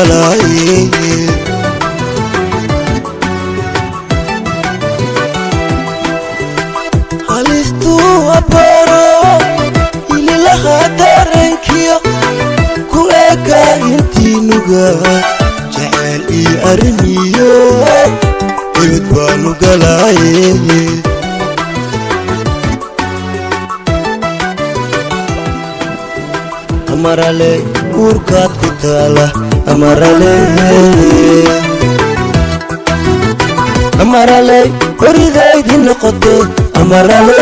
galaye halistu abaro ilaha darankiyo ku eka intinuga jacayl ii arimiyo ibid baanu galaye amarale urkaad ku taala amarale oridaydii noqoto amarale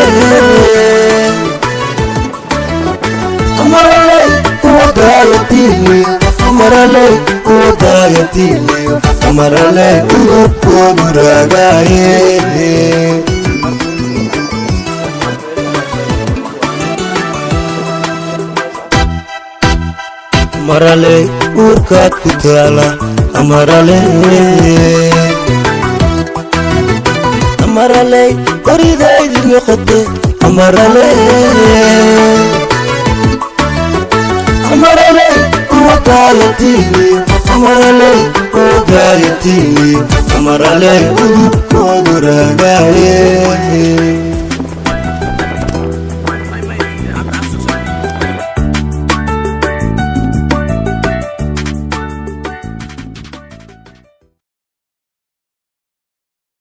uwadayatiliyo amarale udubkoodu raagaaye amarale urkaad ku taala amarale oridaydii noqoto amarale uwadayatiliyo amarale udubkoodu raagaaye